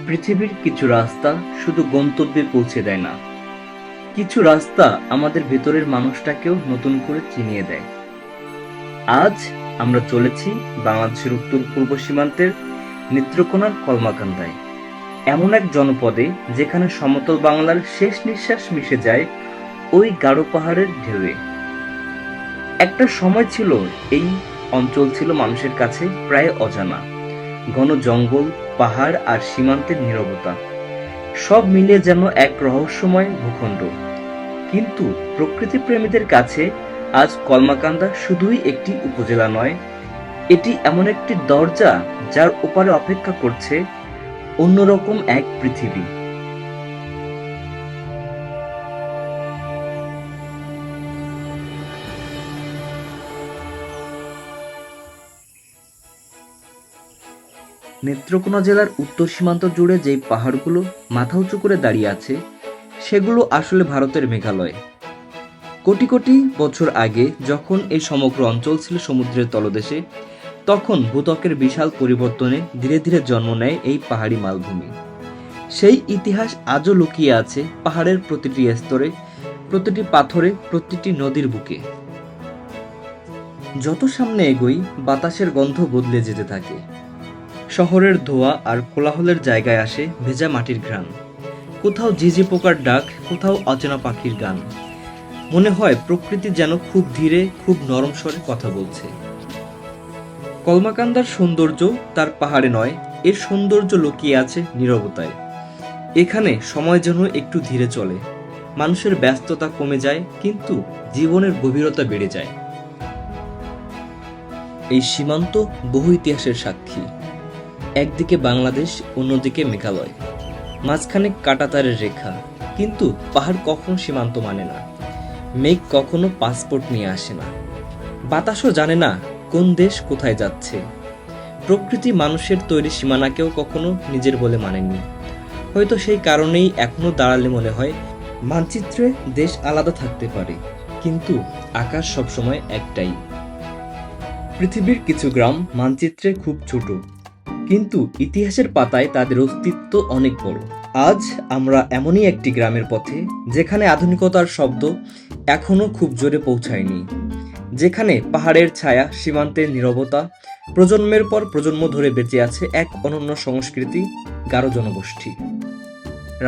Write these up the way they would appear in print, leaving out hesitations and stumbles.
পৃথিবীর কিছু রাস্তা শুধু গন্তব্যে পৌঁছে দেয় না, কিছু রাস্তা আমাদের ভেতরের মানুষটাকেও নতুন করে চিনিয়ে দেয়। আজ আমরা চলেছি বাংলাদেশের উত্তর পূর্ব সীমান্তের নেত্রকোনার কলমাকান্দায়, এমন এক জনপদে যেখানে সমতল বাংলার শেষ নিঃশ্বাস মিশে যায় ওই গাঢ় পাহাড়ের ঢেউয়ে। একটা সময় ছিল এই অঞ্চল ছিল মানুষের কাছে প্রায় অজানা। ঘন জঙ্গল, পাহাড় আর সীমান্তের নীরবতা সব মিলিয়ে যেন এক রহস্যময় ভূখণ্ড। কিন্তু প্রকৃতি প্রেমীদের কাছে আজ কলমাকান্দা শুধুই একটি উপজেলা নয়, এটি এমন একটি দরজা যার ওপারে অপেক্ষা করছে অন্যরকম এক পৃথিবী। নেত্রকোনা জেলার উত্তর সীমান্ত জুড়ে যেই পাহাড়গুলো মাথা উঁচু করে দাঁড়িয়ে আছে, সেগুলো আসলে ভারতের মেঘালয়। কোটি কোটি বছর আগে যখন এই সমগ্র অঞ্চল ছিল সমুদ্রের তলদেশে, তখন ভূত্বকের বিশাল পরিবর্তনে ধীরে ধীরে জন্ম নেয় এই পাহাড়ি মালভূমি। সেই ইতিহাস আজও লুকিয়ে আছে পাহাড়ের প্রতিটি স্তরে, প্রতিটি পাথরে, প্রতিটি নদীর বুকে। যত সামনে এগোই, বাতাসের গন্ধ বদলে যেতে থাকে। শহরের ধোঁয়া আর কোলাহলের জায়গায় আসে ভেজা মাটির ঘ্রাণ। কোথাও ঝিঝি পোকার ডাক, কোথাও অচেনা পাখির গান। মনে হয় প্রকৃতি যেন খুব ধীরে, খুব নরম স্বরে কথা বলছে। কলমাকান্দার সৌন্দর্য তার পাহাড়ে নয়, এর সৌন্দর্য লুকিয়ে আছে নীরবতায়। এখানে সময় যেন একটু ধীরে চলে, মানুষের ব্যস্ততা কমে যায়, কিন্তু জীবনের গভীরতা বেড়ে যায়। এই সীমান্ত বহু ইতিহাসের সাক্ষী। একদিকে বাংলাদেশ, অন্যদিকে মেঘালয়, মাঝখানে কাঁটাতারের রেখা। কিন্তু পাহাড় কখনো সীমান্ত মানে না, মেঘ কখনো পাসপোর্ট নিয়ে আসে না, বাতাসও জানে না কোন দেশ কোথায় যাচ্ছে। প্রকৃতি মানুষের তৈরি সীমানাকেও কখনো নিজের বলে মানেনি। হয়তো সেই কারণেই এখনো দাঁড়ালে মনে হয় মানচিত্রে দেশ আলাদা থাকতে পারে, কিন্তু আকাশ সবসময় একটাই। পৃথিবীর কিছু গ্রাম মানচিত্রে খুব ছোট, কিন্তু ইতিহাসের পাতায় তাদের অস্তিত্ব অনেক বড়। আজ আমরা এমনই একটি গ্রামের পথে, যেখানে আধুনিকতার শব্দ এখনো খুব জোরে পৌঁছায়নি, যেখানে পাহাড়ের ছায়া, সীমান্তের নীরবতা, প্রজন্মের পর প্রজন্ম ধরে বেঁচে আছে এক অনন্য সংস্কৃতি, গারো জনগোষ্ঠী।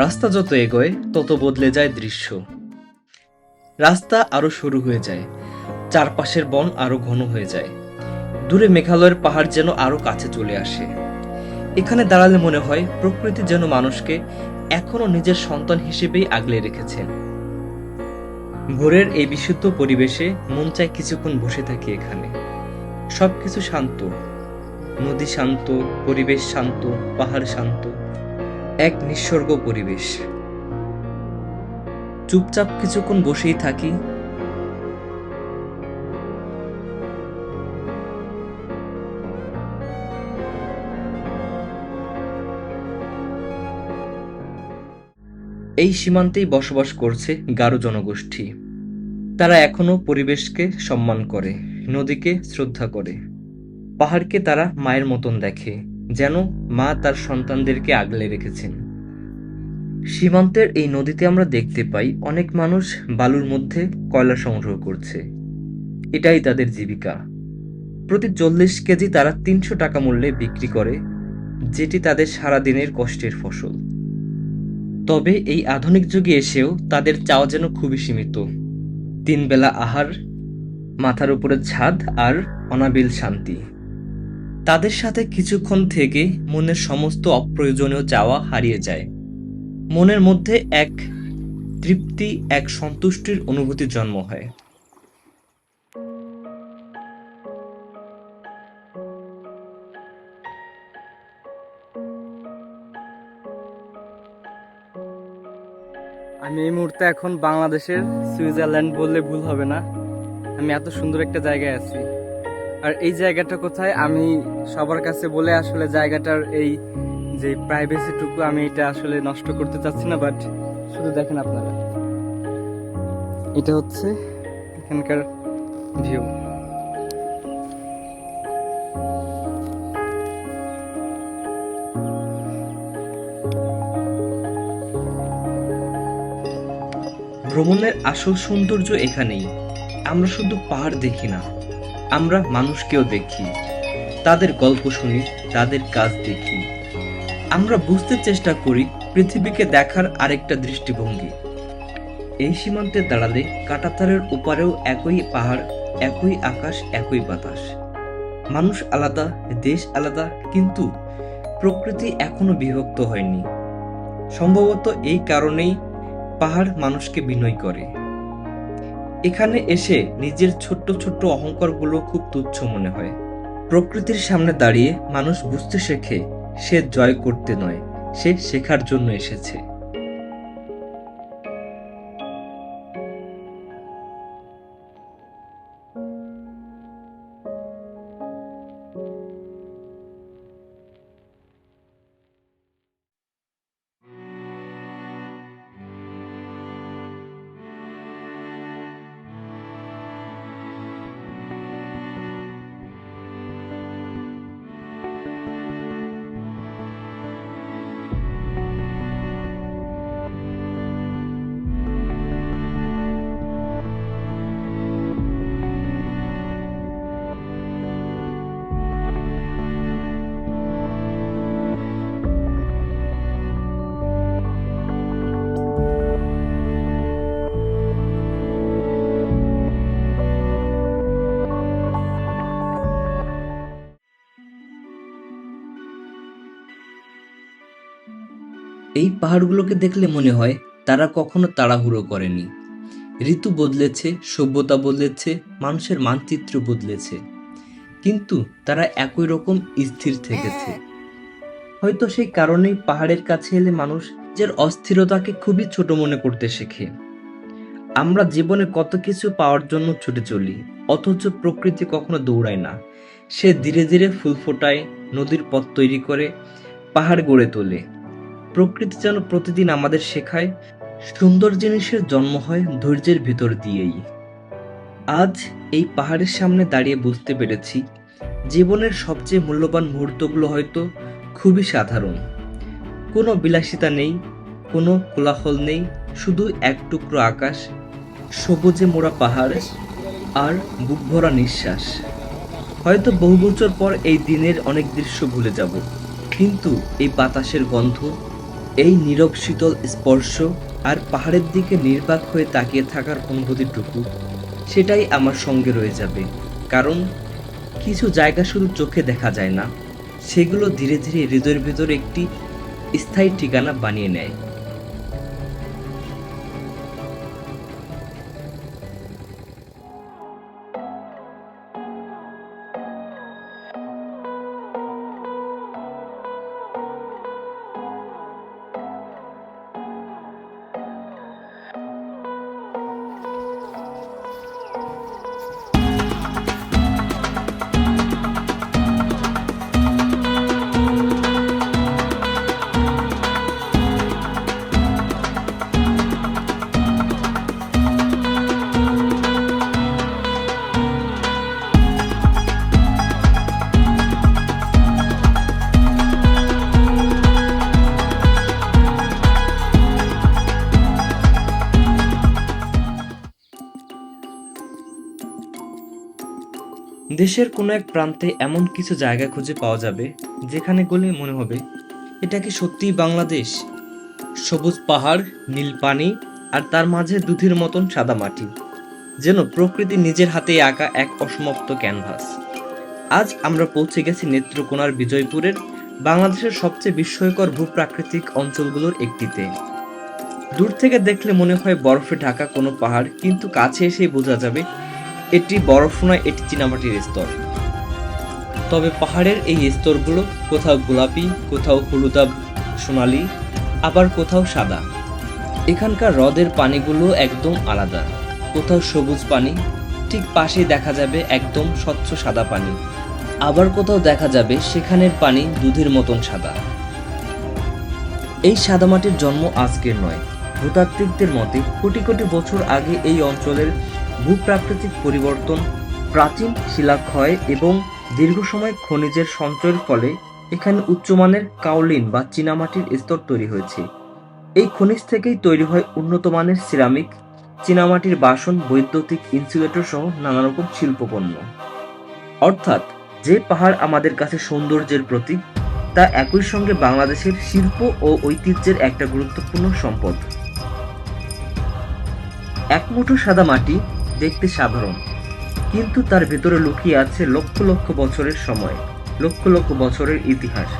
রাস্তা যত এগোয় তত বদলে যায় দৃশ্য। রাস্তা আরো সরু হয়ে যায়, চারপাশের বন আরো ঘন হয়ে যায়, দূরে মেঘালয়ের পাহাড় যেন আরো কাছে চলে আসে। এখানে দাঁড়ালে মনে হয় প্রকৃতি যেন মানুষকে এখনো নিজের সন্তান হিসেবেই আগলে রেখেছেন। ভোরের এই বিশুদ্ধ পরিবেশে মন চায় কিছুক্ষণ বসে থাকি এখানে। সবকিছু শান্ত, নদী শান্ত, পরিবেশ শান্ত, পাহাড় শান্ত, এক নিঃসর্গ পরিবেশ। চুপচাপ কিছুক্ষণ বসেই থাকি। এই সীমান্তেই বসবাস করছে গারো জনগোষ্ঠী। তারা এখনো পরিবেশকে সম্মান করে, নদীকে শ্রদ্ধা করে, পাহাড়কে তারা মায়ের মতন দেখে, যেন মা তার সন্তানদেরকে আগলে রেখেছেন। সীমান্তের এই নদীতে আমরা দেখতে পাই অনেক মানুষ বালুর মধ্যে কয়লা সংগ্রহ করছে। এটাই তাদের জীবিকা। প্রতি 40 কেজি তারা 300 টাকা মূল্যে বিক্রি করে, যেটি তাদের সারাদিনের কষ্টের ফসল। তবে এই আধুনিক যুগে এসেও তাদের চাওয়া যেন খুবই সীমিত। 3 বেলা আহার, মাথার উপরে ছাদ আর অনাবিল শান্তি। তাদের সাথে কিছুক্ষণ থেকে মনের সমস্ত অপ্রয়োজনীয় চাওয়া হারিয়ে যায়। মনের মধ্যে এক তৃপ্তি, এক সন্তুষ্টির অনুভূতি জন্ম হয়। আমি এই মুহূর্তে এখন বাংলাদেশের সুইজারল্যান্ড বললে ভুল হবে না। আমি এত সুন্দর একটা জায়গায় আছি। আর এই জায়গাটা কোথায় আমি সবার কাছে বলে আসলে জায়গাটার এই যে প্রাইভেসিটুকু আমি এটা আসলে নষ্ট করতে চাচ্ছি না, বাট শুধু দেখেন আপনারা, এটা হচ্ছে এখানকার ভিউ। ভ্রমণের আসল সৌন্দর্য এখানেই। আমরা শুধু পাহাড় দেখি না, আমরা মানুষকেও দেখি, তাদের গল্প শুনি, তাদের কাজ দেখি। আমরা বুঝতে চেষ্টা করি পৃথিবীকে দেখার আরেকটা দৃষ্টিভঙ্গি। এই সীমান্তে দাঁড়ালে কাঁটাতারের ওপারেও একই পাহাড়, একই আকাশ, একই বাতাস। মানুষ আলাদা, দেশ আলাদা, কিন্তু প্রকৃতি এখনো বিভক্ত হয়নি। সম্ভবত এই কারণেই পাহাড় মানুষকে বিনয় করে। এখানে এসে নিজের ছোট্ট ছোট্ট অহংকারগুলো খুব তুচ্ছ মনে হয়। প্রকৃতির সামনে দাঁড়িয়ে মানুষ বুঝতে শেখে সে জয় করতে নয়, সে শেখার জন্য এসেছে। এই পাহাড়গুলোকে দেখলে মনে হয় তারা কখনো তাড়াহুড়ো করেনি। ঋতু বদলেছে, সভ্যতা বদলেছে, মানুষের মানচিত্র বদলেছে, কিন্তু তারা একই রকম স্থির থেকেছে। হয়তো সেই কারণেই পাহাড়ের কাছে এলে মানুষ নিজের অস্থিরতাকে খুবই ছোট মনে করতে শেখে। আমরা জীবনে কত কিছু পাওয়ার জন্য ছুটে চলি, অথচ প্রকৃতি কখনো দৌড়ায় না। সে ধীরে ধীরে ফুল ফোটায়, নদীর পথ তৈরি করে, পাহাড় গড়ে তোলে। প্রকৃতি যেন প্রতিদিন আমাদের শেখায় সুন্দর জিনিসের জন্ম হয় ধৈর্যের ভিতর দিয়েই। আজ এই পাহাড়ের সামনে দাঁড়িয়ে বুঝতে পেরেছি জীবনের সবচেয়ে মূল্যবান মুহূর্তগুলো হয়তো খুবই সাধারণ। কোনো বিলাসিতা নেই, কোনো কোলাহল নেই, শুধু এক টুকরো আকাশ, সবুজে মোড়া পাহাড় আর বুক ভরা নিঃশ্বাস। হয়তো বহু বছর পর এই দিনের অনেক দৃশ্য ভুলে যাব, কিন্তু এই বাতাসের গন্ধ, এই নীরব শীতল স্পর্শ আর পাহাড়ের দিকে নির্বাক হয়ে তাকিয়ে থাকার অনুভূতিটুকু, সেটাই আমার সঙ্গে রয়ে যাবে। কারণ কিছু জায়গা শুধু চোখে দেখা যায় না, সেগুলো ধীরে ধীরে হৃদয়ের ভেতর একটি স্থায়ী ঠিকানা বানিয়ে নেয়। দেশের কোনো এক প্রান্তে এমন কিছু জায়গা খুঁজে পাওয়া যাবে যেখানে গেলে মনে হবে এটা কি সত্যিই বাংলাদেশ। সবুজ পাহাড়, নীল পানি, আর তার মাঝে দুধের মতন সাদা মাটি, যেন প্রকৃতি নিজের হাতেই আঁকা এক অসমাপ্ত ক্যানভাস। আজ আমরা পৌঁছে গেছি নেত্রকোনার বিজয়পুরের বাংলাদেশের সবচেয়ে বিস্ময়কর ভূপ্রাকৃতিক অঞ্চলগুলোর একটিতে। দূর থেকে দেখলে মনে হয় বরফে ঢাকা কোনো পাহাড়, কিন্তু কাছে এসেই বোঝা যাবে এটি বরফ নয়, এটি চীনামাটির স্তর। তবে পাহাড়ের এই স্তরগুলো কোথাও গোলাপি, কোথাও হলুদাভ সোনালি, আবার কোথাও সাদা। এখানকার হ্রদের পানিগুলো একদম আলাদা, কোথাও সবুজ পানি, ঠিক পাশেই দেখা যাবে একদম স্বচ্ছ সাদা পানি, আবার কোথাও দেখা যাবে সেখানের পানি দুধের মতন সাদা। এই সাদামাটির জন্ম আজকের নয়। ভূতাত্ত্বিকদের মতে কোটি কোটি বছর আগে এই অঞ্চলের ভূপ্রাকৃতিক পরিবর্তন, প্রাচীন শিলাক্ষয় এবং দীর্ঘ সময় খনিজের সঞ্চয়ের ফলে এখানে উচ্চমানের কাওলিন বা চীনামাটির স্তর তৈরি হয়েছে। এই খনিজ থেকেই তৈরি হয় উন্নত মানের সিরামিক, চীনামাটির বাসন, বৈদ্যুতিক ইনসুলেটর সহ নানা রকম শিল্পপণ্য। অর্থাৎ যে পাহাড় আমাদের কাছে সৌন্দর্যের প্রতীক, তা একই সঙ্গে বাংলাদেশের শিল্প ও ঐতিহ্যের একটা গুরুত্বপূর্ণ সম্পদ। এক মুঠো সাদা মাটি দেখতে সাধারণ, কিন্তু তার ভেতরে লুকিয়ে আছে লক্ষ লক্ষ বছরের সময়, লক্ষ লক্ষ বছরের ইতিহাস।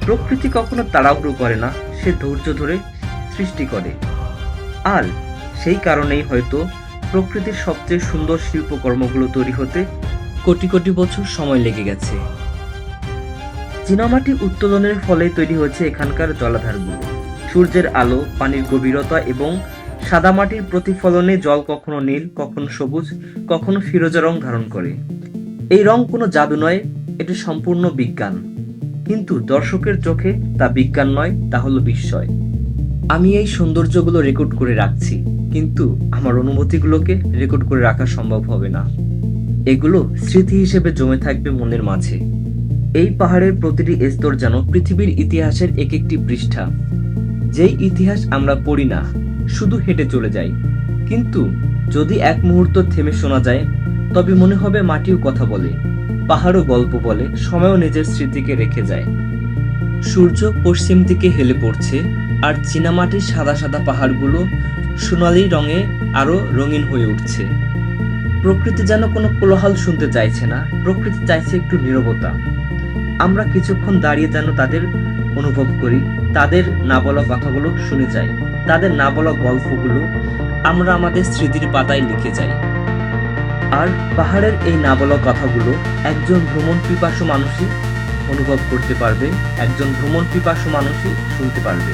প্রকৃতি কখনো তাড়াহুড়ো করে না, সে ধৈর্য ধরে সৃষ্টি করে। আর সেই কারণেই হয়তো প্রকৃতির সবচেয়ে সুন্দর শিল্পকর্মগুলো তৈরি হতে কোটি কোটি বছর সময় লেগে গেছে। চীনামাটি উত্তোলনের ফলে তৈরি হয়েছে এখানকার জলাধারগুলো। সূর্যের আলো, পানির গভীরতা এবং সাদামাটির প্রতিফলনে জল কখনো নীল, কখনো সবুজ, কখনো ফিরোজা রং ধারণ করে। এই রং কোনো জাদু নয়, এটি সম্পূর্ণ বিজ্ঞান। কিন্তু দর্শকের চোখে তা বিজ্ঞান নয়, তা হলো বিস্ময়। আমি এই সৌন্দর্যগুলো রেকর্ড করে রাখছি, কিন্তু আমার অনুভূতিগুলোকে রেকর্ড করে রাখা সম্ভব হবে না। এগুলো স্মৃতি হিসেবে জমে থাকবে মনের মাঝে। এই পাহাড়ের প্রতিটি স্তর যেন পৃথিবীর ইতিহাসের এক একটি পৃষ্ঠা, যেই ইতিহাস আমরা পড়ি না, শুধু হেঁটে চলে যাই। কিন্তু যদি এক মুহূর্ত থেমে শোনা যায়, তবে মনে হবে মাটিও কথা বলে, পাহাড়ও গল্প বলে, সময়ও নিজের স্মৃতিকে রেখে যায়। সূর্য পশ্চিম দিকে হেলে পড়ছে, আর চীনামাটির সাদা সাদা পাহাড়গুলো সোনালী রঙে আরো রঙিন হয়ে উঠছে। প্রকৃতি যেন কোনো কোলাহল শুনতে চাইছে না, প্রকৃতি চাইছে একটু নীরবতা। আমরা কিছুক্ষণ দাঁড়িয়ে যেন তাদের অনুভব করি, তাদের না বলা কথাগুলো শুনে যাই, তাদের না বলা গল্পগুলো আমরা আমাদের স্মৃতির পাতায় লিখে যাই। আর পাহাড়ের এই না বলা কথাগুলো একজন ভ্রমণ পিপাসু মানুষই অনুভব করতে পারবে, একজন ভ্রমণ পিপাসু মানুষই শুনতে পারবে।